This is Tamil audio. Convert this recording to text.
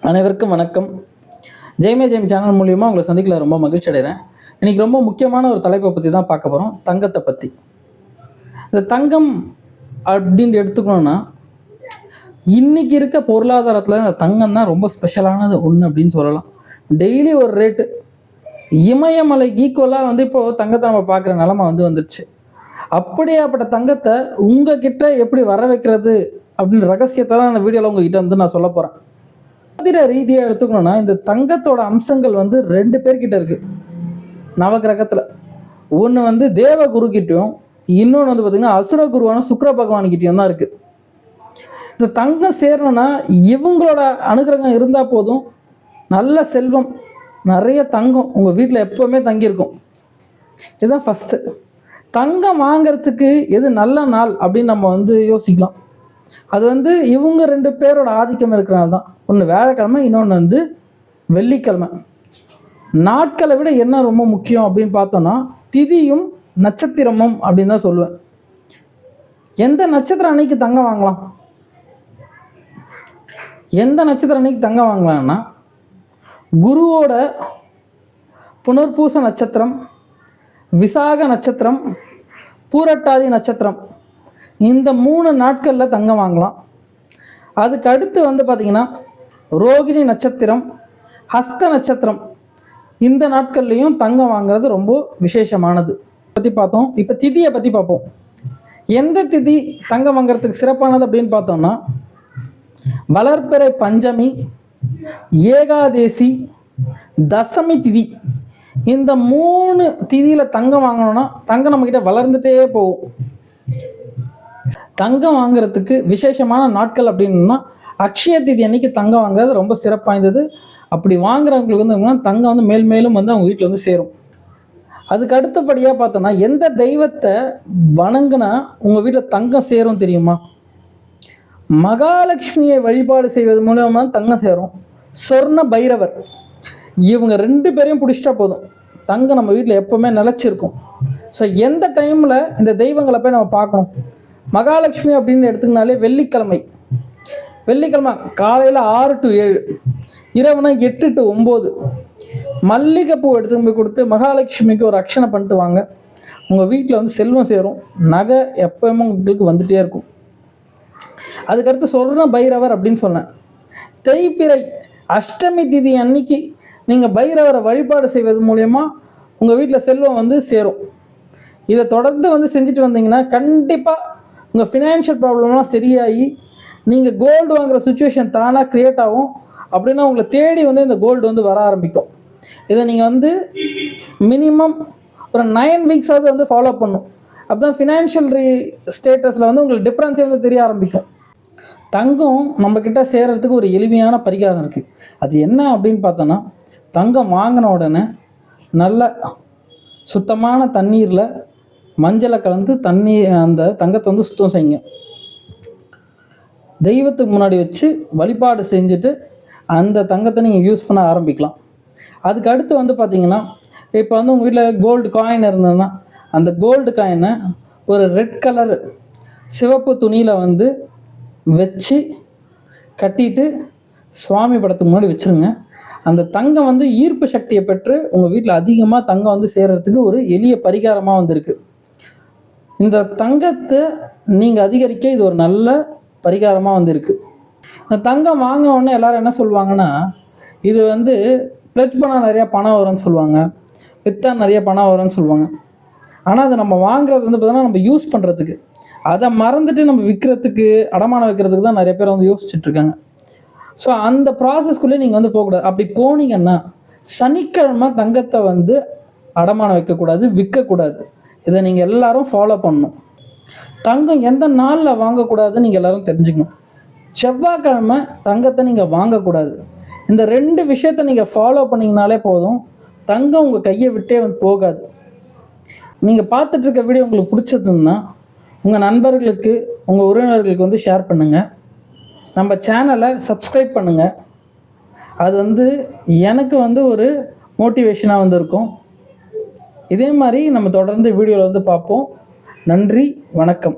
அனைவருக்கும் வணக்கம். ஜெயமே ஜெயம் சேனல் மூலியமாக உங்களை சந்திக்கல ரொம்ப மகிழ்ச்சி அடைகிறேன். இன்றைக்கி ரொம்ப முக்கியமான ஒரு தலைப்பை பற்றி தான் பார்க்க போகிறோம், தங்கத்தை பற்றி. இந்த தங்கம் அப்படின்னு எடுத்துக்கணுன்னா, இன்றைக்கி இருக்க பொருளாதாரத்தில் இந்த தங்கம் தான் ரொம்ப ஸ்பெஷலானது ஒன்று அப்படின்னு சொல்லலாம். டெய்லி ஒரு ரேட்டு, இமயமலைக்கு ஈக்குவலாக இப்போது தங்கத்தை நம்ம பார்க்குற நிலமை வந்துடுச்சு. அப்படியாப்பட்ட தங்கத்தை உங்ககிட்ட எப்படி வர வைக்கிறது அப்படின்னு ரகசியத்தை தான் இந்த வீடியோவில் உங்ககிட்ட நான் சொல்ல போகிறேன். ஜோதிட ரீதியாக எடுத்துக்கணும்னா, இந்த தங்கத்தோட அம்சங்கள் 2 பேர்கிட்ட இருக்கு நவகிரகத்தில். ஒன்று தேவகுரு கிட்டையும், இன்னொன்று பார்த்தீங்கன்னா அசுர குருவான சுக்கிர பகவான்கிட்டையும் தான் இருக்குது. இந்த தங்கம் சேரணும்னா இவங்களோட அனுகிரகம் இருந்தால் போதும். நல்ல செல்வம், நிறைய தங்கம் உங்கள் வீட்டில் எப்போவுமே தங்கியிருக்கும். இதுதான் ஃபஸ்ட்டு. தங்கம் வாங்கிறதுக்கு எது நல்ல நாள் அப்படின்னு நம்ம யோசிக்கலாம். அது இவங்க 2 பேரோட ஆதிக்கம் இருக்கிறனால தான். ஒன்று வியாழக்கிழமை, இன்னொன்று வெள்ளிக்கிழமை. நாட்களை விட என்ன ரொம்ப முக்கியம் அப்படின்னு பார்த்தோன்னா, திதியும் நட்சத்திரமும் அப்படின்னு தான் சொல்லுவேன். எந்த நட்சத்திரம் அன்னைக்கு தங்கம் வாங்கலாம்? எந்த நட்சத்திரம் அன்னைக்கு தங்கம் வாங்கலாம்னா, குருவோட புனர்பூச நட்சத்திரம், விசாக நட்சத்திரம், பூரட்டாதி நட்சத்திரம், இந்த 3 நாட்களில் தங்கம் வாங்கலாம். அதுக்கு அடுத்து பார்த்திங்கன்னா ரோகிணி நட்சத்திரம், ஹஸ்த நட்சத்திரம், இந்த நாட்கள்லையும் தங்கம் வாங்குறது ரொம்ப விசேஷமானது பற்றி பார்த்தோம். இப்போ திதியை பற்றி பார்ப்போம். எந்த திதி தங்கம் வாங்குறதுக்கு சிறப்பானது அப்படின்னு பார்த்தோம்னா, வளர்பிறை பஞ்சமி, ஏகாதேசி, தசமி திதி. இந்த 3 திதியில் தங்கம் வாங்கணும்னா தங்கம் நம்மக்கிட்ட வளர்ந்துட்டே போகும். தங்கம் வாங்குறதுக்கு விசேஷமான நாட்கள் அப்படின்னா, அக்ஷய திதி அன்னைக்கு தங்கம் வாங்குறது ரொம்ப சிறப்பாய்ந்தது. அப்படி வாங்குறவங்களுக்கு தங்கம் மேல் மேலும் அவங்க வீட்டில் சேரும். அதுக்கு அடுத்தபடியாக பார்த்தோன்னா, எந்த தெய்வத்தை வணங்குனா உங்கள் வீட்டில் தங்கம் சேரும் தெரியுமா? மகாலட்சுமியை வழிபாடு செய்வது மூலமாக தங்கம் சேரும். சொர்ண பைரவர், இவங்க 2 பேரையும் பிடிச்சிட்டா போதும், தங்கம் நம்ம வீட்டில் எப்போவுமே நிலச்சிருக்கும். ஸோ எந்த டைமில் இந்த தெய்வங்களை போய் நம்ம பார்க்கணும்? மகாலட்சுமி அப்படின்னு எடுத்துக்கினாலே வெள்ளிக்கிழமை காலையில் 6 to 7, இரவுனா 8 to 9 மல்லிகைப்பூ எடுத்து போய் கொடுத்து மகாலட்சுமிக்கு ஒரு அர்ச்சனை பண்ணிட்டு வாங்க. உங்கள் வீட்டில் செல்வம் சேரும், நகை எப்பவுமே உங்களுக்கு வந்துகிட்டே இருக்கும். அதுக்கடுத்து சொர்ண பைரவர் அப்படின்னு சொன்னேன். தேய்பிறை அஷ்டமி திதி அன்னைக்கு நீங்கள் பைரவரை வழிபாடு செய்வது மூலயமா உங்கள் வீட்டில் செல்வம் சேரும். இதை தொடர்ந்து செஞ்சுட்டு வந்தீங்கன்னா கண்டிப்பாக உங்கள் ஃபினான்ஷியல் ப்ராப்ளம்லாம் சரியாகி நீங்கள் கோல்டு வாங்குகிற சுச்சுவேஷன் தானாக க்ரியேட் ஆகும். அப்படின்னா உங்களை தேடி இந்த கோல்டு வர ஆரம்பிக்கும். இதை நீங்கள் மினிமம் ஒரு 9 வீக்ஸாவது ஃபாலோ பண்ணும். அப்போ தான் ஃபினான்ஷியல் ஸ்டேட்டஸில் உங்களுக்கு டிஃப்ரென்ஸே தெரிய ஆரம்பிக்கும். தங்கம் நம்மக்கிட்ட சேர்கிறதுக்கு ஒரு எளிமையான பரிகாரம் இருக்குது. அது என்ன அப்படின்னு பார்த்தோன்னா, தங்கம் வாங்கின உடனே நல்ல சுத்தமான தண்ணீரில் மஞ்சளை கலந்து அந்த தங்கத்தை சுத்தம் செய்யுங்க. தெய்வத்துக்கு முன்னாடி வச்சு வழிபாடு செஞ்சுட்டு அந்த தங்கத்தை நீங்கள் யூஸ் பண்ண ஆரம்பிக்கலாம். அதுக்கு அடுத்து பார்த்தீங்கன்னா, இப்போ உங்கள் வீட்டில் கோல்டு காயின் இருந்ததுன்னா அந்த கோல்டு காயினை ஒரு ரெட் கலர் சிவப்பு துணியில் வச்சு கட்டிட்டு சுவாமி படத்துக்கு முன்னாடி வச்சுருங்க. அந்த தங்கம் ஈர்ப்பு சக்தியை பெற்று உங்கள் வீட்டில் அதிகமாக தங்கம் சேர்கிறதுக்கு ஒரு எளிய பரிகாரமாக இருக்குது. இந்த தங்கத்தை நீங்கள் அதிகரிக்க இது ஒரு நல்ல பரிகாரமாக இருக்குது. இந்த தங்கம் வாங்கின உடனே எல்லோரும் என்ன சொல்லுவாங்கன்னா, இது ப்ளெட்ஜ் பண்ணால் நிறையா பணம் வரும்னு சொல்லுவாங்க, விற்றா நிறைய பணம் வரும்னு சொல்லுவாங்க. ஆனால் அது நம்ம வாங்குறது பார்த்தோன்னா நம்ம யூஸ் பண்ணுறதுக்கு, அதை மறந்துட்டு நம்ம விற்கிறதுக்கு, அடமானம் வைக்கிறதுக்கு தான் நிறைய பேர் யோசிச்சுட்ருக்காங்க. ஸோ அந்த ப்ராசஸ்க்குள்ளே நீங்கள் போகக்கூடாது. அப்படி போனீங்கன்னா சனிக்கிழமை தங்கத்தை அடமானம் வைக்கக்கூடாது, விற்கக்கூடாது. இதை நீங்கள் எல்லோரும் ஃபாலோ பண்ணணும். தங்கம் எந்த நாளில் வாங்கக்கூடாதுன்னு நீங்கள் எல்லோரும் தெரிஞ்சுக்கணும். செவ்வாய்க்கிழமை தங்கத்தை நீங்கள் வாங்கக்கூடாது. இந்த 2 விஷயத்தை நீங்கள் ஃபாலோ பண்ணிங்கனாலே போதும், தங்கம் உங்கள் கையை விட்டே போகாது. நீங்கள் பார்த்துட்ருக்க வீடியோ உங்களுக்கு பிடிச்சதுன்னா உங்கள் நண்பர்களுக்கு, உங்கள் உறவினர்களுக்கு ஷேர் பண்ணுங்கள். நம்ம சேனலை சப்ஸ்கிரைப் பண்ணுங்கள். அது எனக்கு ஒரு மோட்டிவேஷனாக இருக்கும். இதே மாதிரி நம்ம தொடர்ந்து வீடியோவில் பார்ப்போம். நன்றி, வணக்கம்.